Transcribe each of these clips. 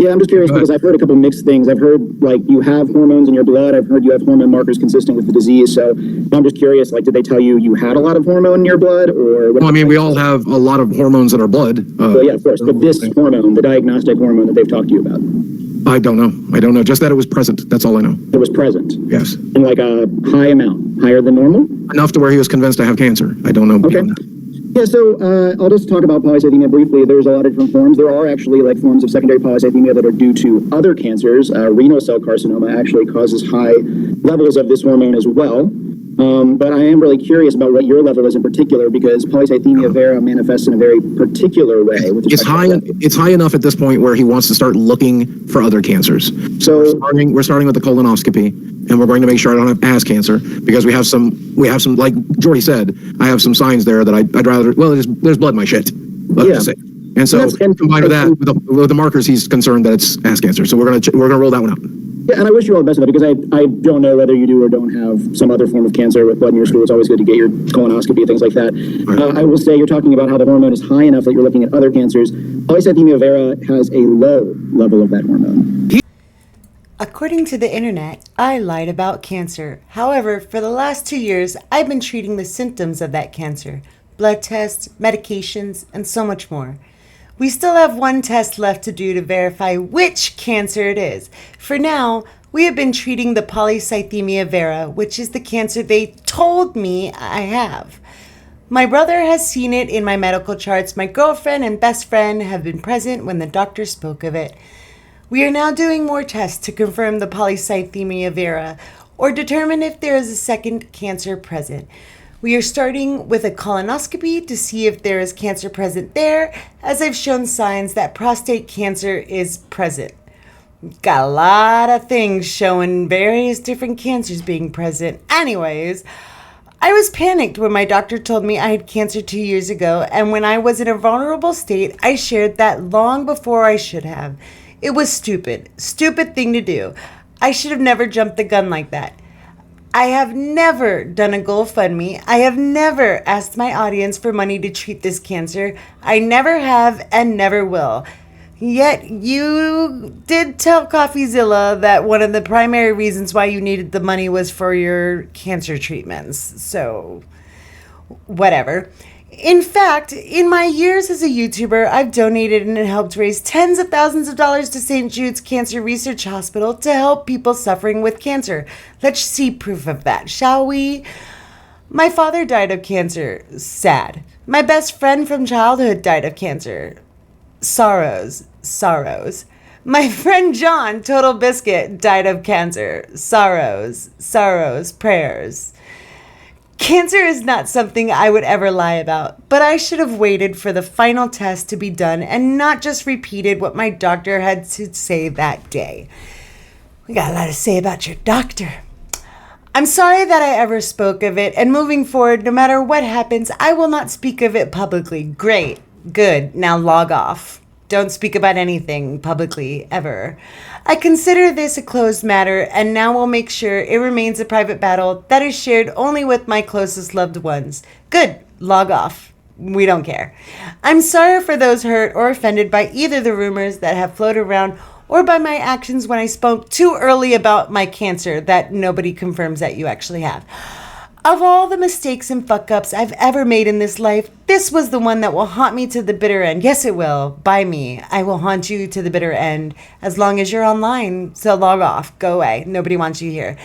Yeah, I'm just curious because I've heard a couple mixed things. I've heard like you have hormones in your blood. I've heard you have hormone markers consistent with the disease. So I'm just curious, like, did they tell you you had a lot of hormone in your blood, or? Well, I mean, we all have a lot of hormones in our blood. Well, yeah, of course. But this hormone, the diagnostic hormone that they've talked to you about. I don't know. I don't know. Just that it was present. That's all I know. It was present. Yes. In like a high amount, higher than normal. Enough to where he was convinced to have cancer. I don't know. Okay. Yeah, so I'll just talk about polycythemia briefly. There's a lot of different forms. There are actually like forms of secondary polycythemia that are due to other cancers. Renal cell carcinoma actually causes high levels of this hormone as well. But I am really curious about what your level is in particular, because polycythemia vera manifests in a very particular way. It's high enough at this point where he wants to start looking for other cancers. So we're starting with the colonoscopy, and we're going to make sure I don't have ass cancer, because we have some, like Jordy said, I have some signs there that I'd rather, well, there's blood in my shit. Let's say. And so combined with that, with the markers, he's concerned that it's ass cancer. So we're gonna roll that one out. Yeah, and I wish you all the best of that, because I don't know whether you do or don't have some other form of cancer with blood in your stool. It's always good to get your colonoscopy, things like that. Right. I will say, you're talking about how the hormone is high enough that you're looking at other cancers. Polycythemia vera has a low level of that hormone. According to the internet, I lied about cancer. However, for the last 2 years, I've been treating the symptoms of that cancer. Blood tests, medications, and so much more. We still have one test left to do to verify which cancer it is. For now, we have been treating the polycythemia vera, which is the cancer they told me I have. My brother has seen it in my medical charts. My girlfriend and best friend have been present when the doctor spoke of it. We are now doing more tests to confirm the polycythemia vera or determine if there is a second cancer present. We are starting with a colonoscopy to see if there is cancer present there, as I've shown signs that prostate cancer is present. Got a lot of things showing various different cancers being present. Anyways, I was panicked when my doctor told me I had cancer 2 years ago, and when I was in a vulnerable state, I shared that long before I should have. It was stupid thing to do. I should have never jumped the gun like that. I have never done a GoFundMe. I have never asked my audience for money to treat this cancer. I never have and never will. Yet you did tell CoffeeZilla that one of the primary reasons why you needed the money was for your cancer treatments. So, whatever. In fact, in my years as a YouTuber, I've donated and helped raise tens of thousands of dollars to St. Jude's Cancer Research Hospital to help people suffering with cancer. Let's see proof of that, shall we? My father died of cancer. Sad. My best friend from childhood died of cancer. Sorrows. My friend John, Total Biscuit, died of cancer. Sorrows, prayers. Cancer is not something I would ever lie about, but I should have waited for the final test to be done and not just repeated what my doctor had to say that day. We got a lot to say about your doctor. I'm sorry that I ever spoke of it, and moving forward, no matter what happens, I will not speak of it publicly. Great. Good. Now log off. Don't speak about anything publicly, ever. I consider this a closed matter, and now will make sure it remains a private battle that is shared only with my closest loved ones. Good. Log off. We don't care. I'm sorry for those hurt or offended by either the rumors that have floated around or by my actions when I spoke too early about my cancer that nobody confirms that you actually have. Of all the mistakes and fuck-ups I've ever made in this life, this was the one that will haunt me to the bitter end. Yes, it will. By me. I will haunt you to the bitter end as long as you're online. So log off. Go away. Nobody wants you here.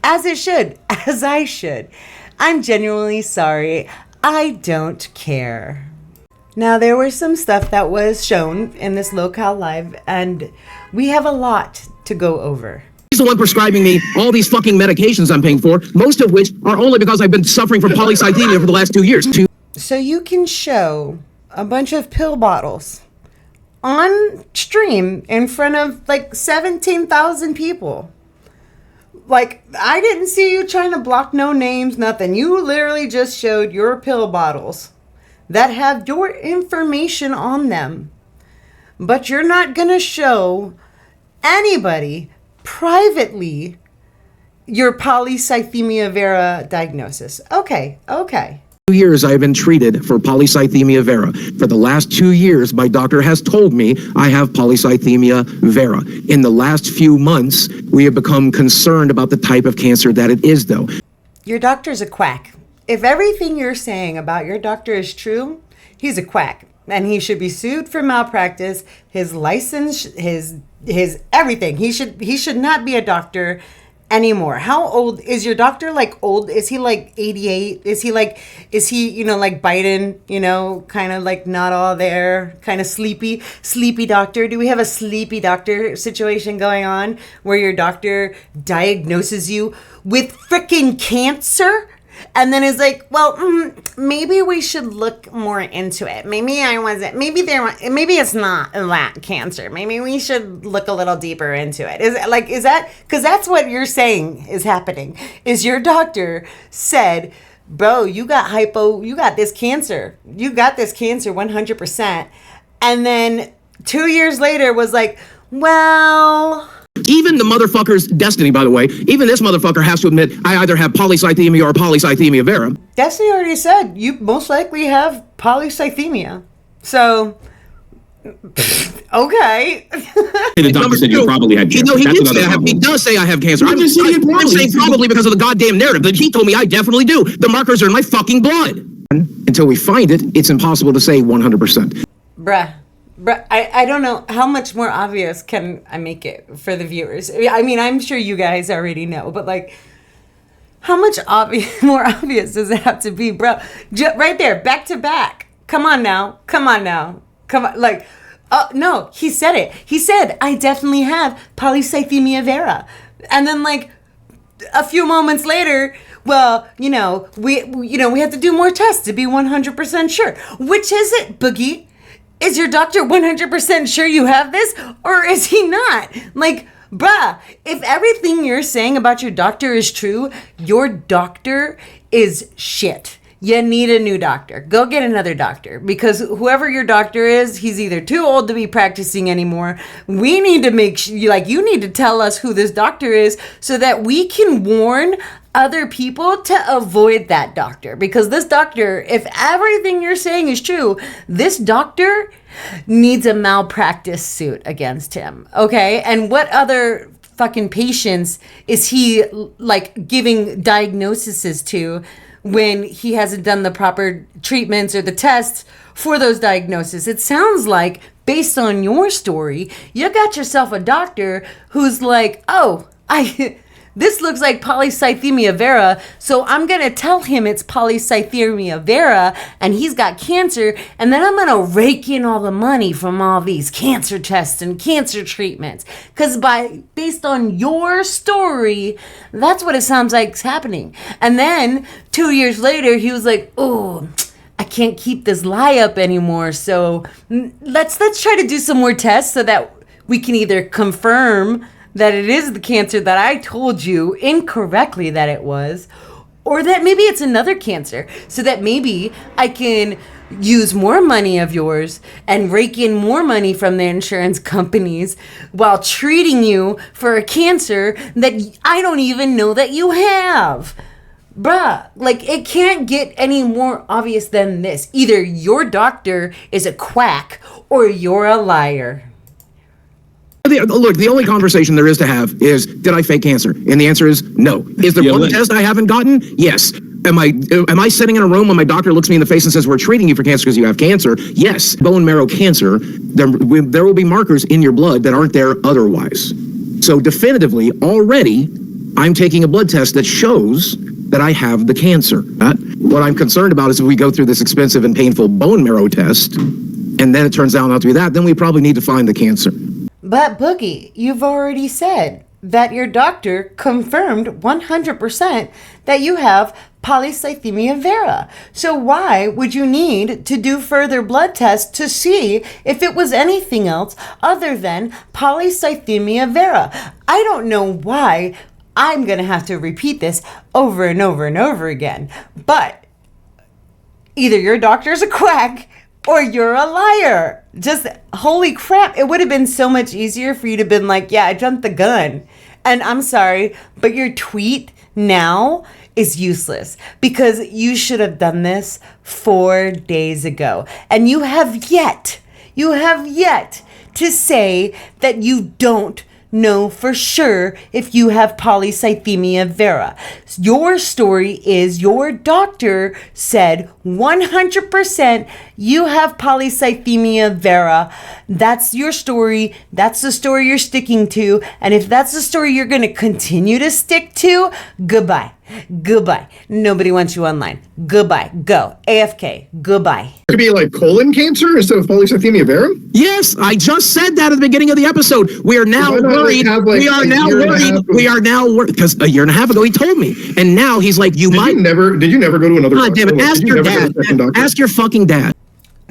As it should. As I should. I'm genuinely sorry. I don't care. Now, there was some stuff that was shown in this locale live, and we have a lot to go over. He's the one prescribing me all these fucking medications I'm paying for, most of which are only because I've been suffering from polycythemia for the last 2 years. So you can show a bunch of pill bottles on stream in front of like 17,000 people. Like, I didn't see you trying to block no names, nothing. You literally just showed your pill bottles that have your information on them. But you're not going to show anybody privately your polycythemia vera diagnosis. Okay. years I have been treated for polycythemia vera. For the last 2 years, my doctor has told me I have polycythemia vera. In the last few months, we have become concerned about the type of cancer that it is, though. Your doctor's a quack. If everything you're saying about your doctor is true, he's a quack. And he should be sued for malpractice, his license, his everything. He should not be a doctor anymore. How old is your doctor? Like old? Is he like 88? Is he like Biden, kind of like not all there, kind of sleepy doctor? Do we have a sleepy doctor situation going on where your doctor diagnoses you with freaking cancer? And then is like, well, maybe we should look more into it. Maybe it's not that cancer. Maybe we should look a little deeper into it. Is that, because that's what you're saying is happening, is your doctor said, bro, you got this cancer. You got this cancer 100%. And then 2 years later was like, well... Even the motherfucker's Destiny, by the way, even this motherfucker has to admit, I either have polycythemia or polycythemia vera. Destiny already said you most likely have polycythemia. So, okay. The doctor said you probably had cancer. He does say I have cancer. I'm saying probably because of the goddamn narrative, but he told me I definitely do. The markers are in my fucking blood. Until we find it, it's impossible to say 100%. Bruh, I don't know how much more obvious can I make it for the viewers. I mean, I'm sure you guys already know, but like, how much more obvious does it have to be, bro? Right there, back to back. Come on now. Like, no, he said it. He said, I definitely have polycythemia vera. And then like a few moments later, well, we have to do more tests to be 100% sure. Which is it, Boogie? Is your doctor 100% sure you have this, or is he not? Like, bruh, if everything you're saying about your doctor is true, your doctor is shit. You need a new doctor. Go get another doctor, because whoever your doctor is, he's either too old to be practicing anymore. We need to make sure, you need to tell us who this doctor is so that we can warn other people to avoid that doctor. Because this doctor, if everything you're saying is true, this doctor needs a malpractice suit against him. Okay? And what other fucking patients is he like giving diagnoses to when he hasn't done the proper treatments or the tests for those diagnoses? It sounds like, based on your story, you got yourself a doctor who's like, this looks like polycythemia vera, so I'm going to tell him it's polycythemia vera and he's got cancer, and then I'm going to rake in all the money from all these cancer tests and cancer treatments. Because based on your story, that's what it sounds like is happening. And then 2 years later, he was like, oh, I can't keep this lie up anymore, so let's try to do some more tests so that we can either confirm that it is the cancer that I told you incorrectly that it was, or that maybe it's another cancer, so that maybe I can use more money of yours and rake in more money from the insurance companies while treating you for a cancer that I don't even know that you have. Bruh, like, it can't get any more obvious than this. Either your doctor is a quack or you're a liar. Look, the only conversation there is to have is, did I fake cancer? And the answer is no. Is there one test I haven't gotten? Yes. Am I sitting in a room when my doctor looks me in the face and says, we're treating you for cancer because you have cancer? Yes. Bone marrow cancer, there will be markers in your blood that aren't there otherwise. So definitively, already, I'm taking a blood test that shows that I have the cancer. What I'm concerned about is if we go through this expensive and painful bone marrow test, and then it turns out not to be that, then we probably need to find the cancer. But Boogie, you've already said that your doctor confirmed 100% that you have polycythemia vera. So why would you need to do further blood tests to see if it was anything else other than polycythemia vera? I don't know why I'm going to have to repeat this over and over and over again, but either your doctor's a quack or you're a liar. Just holy crap. It would have been so much easier for you to have been like, yeah, I jumped the gun. And I'm sorry, but your tweet now is useless because you should have done this 4 days ago. And you have yet to say that you don't know for sure if you have polycythemia vera. Your story is your doctor said 100% you have polycythemia vera. That's your story. That's the story you're sticking to. And if that's the story you're going to continue to stick to, goodbye. Goodbye. Nobody wants you online. Goodbye. Go. AFK. Goodbye. It could be like colon cancer instead of polycythemia vera? Yes, I just said that at the beginning of the episode. We are now worried. We are now worried because a year and a half ago he told me, and now he's like, "You might never." Did you never go to another? God damn it! Ask your dad. Ask your fucking dad.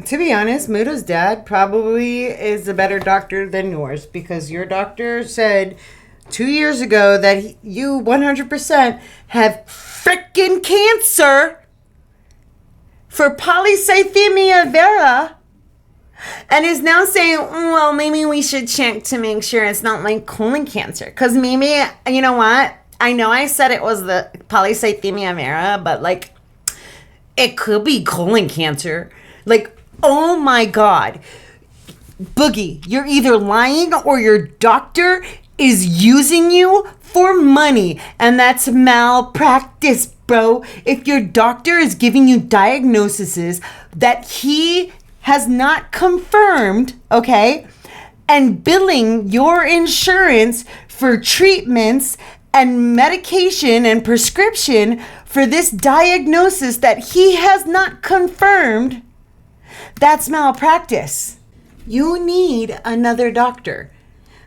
To be honest, Muto's dad probably is a better doctor than yours because your doctor said 2 years ago that you 100% have frickin' cancer for polycythemia vera and is now saying, well, maybe we should check to make sure it's not like colon cancer. Because maybe, you know what? I know I said it was the polycythemia vera, but like, it could be colon cancer. Like, oh my God. Boogie, you're either lying or your doctor is using you for money, and that's malpractice, bro. If your doctor is giving you diagnoses that he has not confirmed, okay, and billing your insurance for treatments and medication and prescription for this diagnosis that he has not confirmed, that's malpractice. You need another doctor.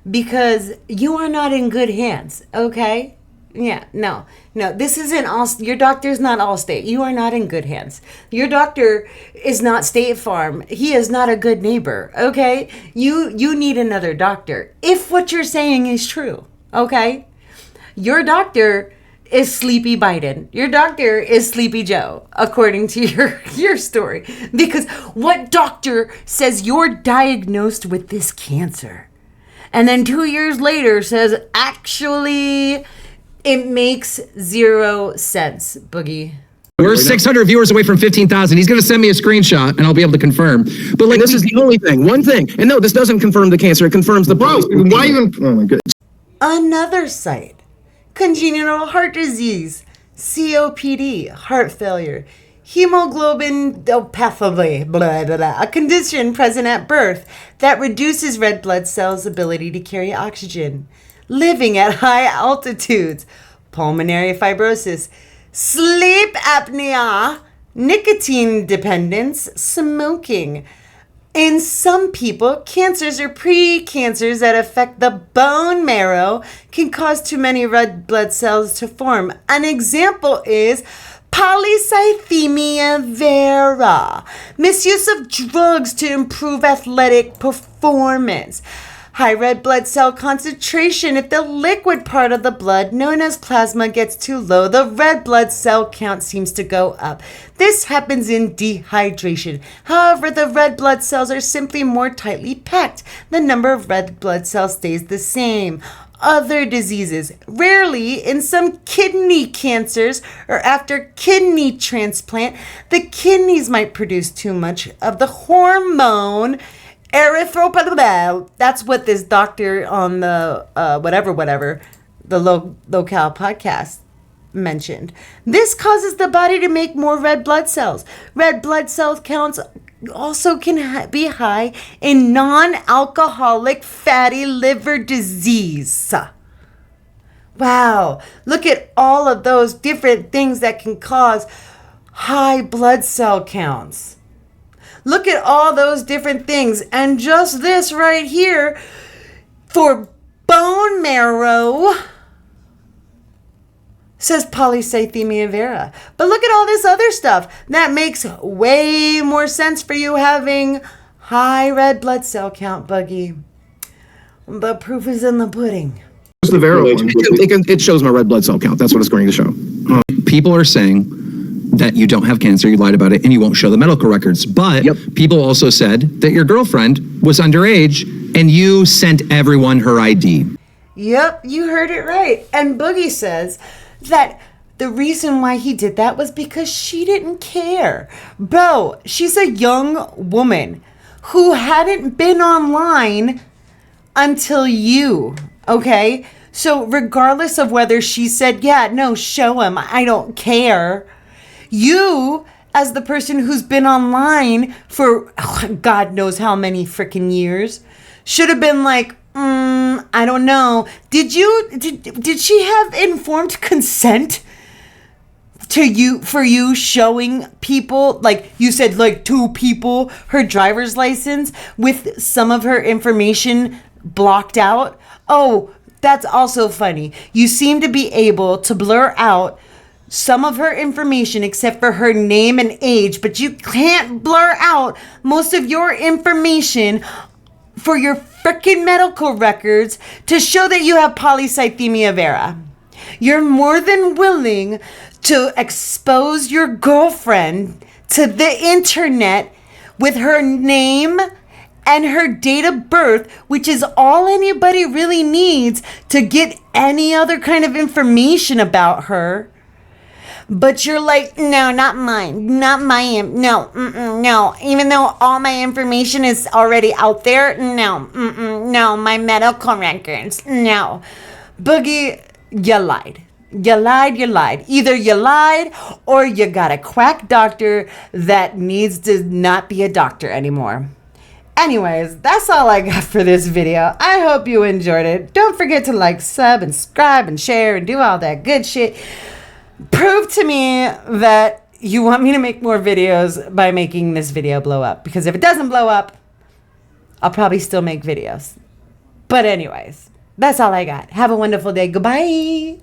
Because you are not in good hands, okay? Yeah, no, this isn't all, your doctor's not Allstate. You are not in good hands. Your doctor is not State Farm. He is not a good neighbor, okay? You need another doctor, if what you're saying is true, okay? Your doctor is Sleepy Biden. Your doctor is Sleepy Joe, according to your story. Because what doctor says you're diagnosed with this cancer? And then 2 years later says, actually, it makes 0 sense, Boogie. We're 600 viewers away from 15,000. He's going to send me a screenshot, and I'll be able to confirm. But like, this is the only thing, one thing. And no, this doesn't confirm the cancer. It confirms the polycythemia. Why even? Oh my goodness. Another site, congenital heart disease, COPD, heart failure, hemoglobinopathy, blah, blah, blah, a condition present at birth that reduces red blood cells' ability to carry oxygen, living at high altitudes, pulmonary fibrosis, sleep apnea, nicotine dependence, smoking. In some people, cancers or pre-cancers that affect the bone marrow can cause too many red blood cells to form. An example is polycythemia vera, misuse of drugs to improve athletic performance, high red blood cell concentration. If the liquid part of the blood, known as plasma, gets too low, the red blood cell count seems to go up. This happens in dehydration. However, the red blood cells are simply more tightly packed. The number of red blood cells stays the same. Other diseases, rarely in some kidney cancers or after kidney transplant, the kidneys might produce too much of the hormone erythropoietin. That's what this doctor on the the Locale podcast mentioned. This causes the body to make more red blood cells. Red blood cell counts also can be high in non-alcoholic fatty liver disease. Wow, look at all of those different things that can cause high blood cell counts. Look at all those different things. And just this right here for bone marrow says polycythemia vera. But look at all this other stuff. That makes way more sense for you having high red blood cell count, Buggy. The proof is in the pudding. What's the vera one? It shows my red blood cell count. That's what it's going to show. people are saying that you don't have cancer, you lied about it, and you won't show the medical records. But people also said that your girlfriend was underage and you sent everyone her ID. Yep, you heard it right. And Boogie says that The reason why he did that was because she didn't care. Bro, she's a young woman who hadn't been online until you, okay? So regardless of whether she said, yeah, no, show him, I don't care. You, as the person who's been online for God knows how many freaking years, should have been like, I don't know. Did she have informed consent for you showing people, like you said, like 2 people, her driver's license with some of her information blocked out? Oh, that's also funny. You seem to be able to blur out some of her information except for her name and age, but you can't blur out most of your information for your freaking medical records to show that you have polycythemia vera. You're more than willing to expose your girlfriend to the internet with her name and her date of birth, which is all anybody really needs to get any other kind of information about her. But you're like, no, not mine, no, even though all my information is already out there, no, my medical records, no. Boogie, you lied. You lied. Either you lied or you got a quack doctor that needs to not be a doctor anymore. Anyways, that's all I got for this video. I hope you enjoyed it. Don't forget to like, sub, and subscribe, and share, and do all that good shit. Prove to me that you want me to make more videos by making this video blow up. Because if it doesn't blow up, I'll probably still make videos. But anyways, that's all I got. Have a wonderful day. Goodbye.